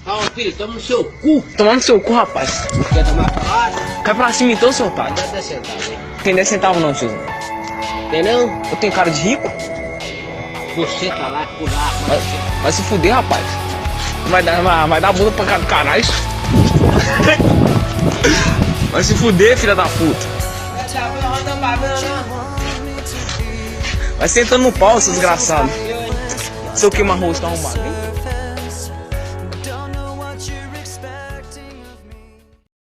Calma, filho, toma no seu cu. Tomar no seu cu, rapaz. Quer tomar palavra? Cai pra cima então, seu otário. Dá 10 centavos, hein? Tem 10 centavos não, tiozinho. Tem não? Eu tenho cara de rico? Você tá lá por lá. Vai se fuder, rapaz. Vai dar bunda pra cá do caralho. Vai se fuder, filha da puta. Vai sentando no pau, seu desgraçado. Seu queima-arroz tá arrumado, hein?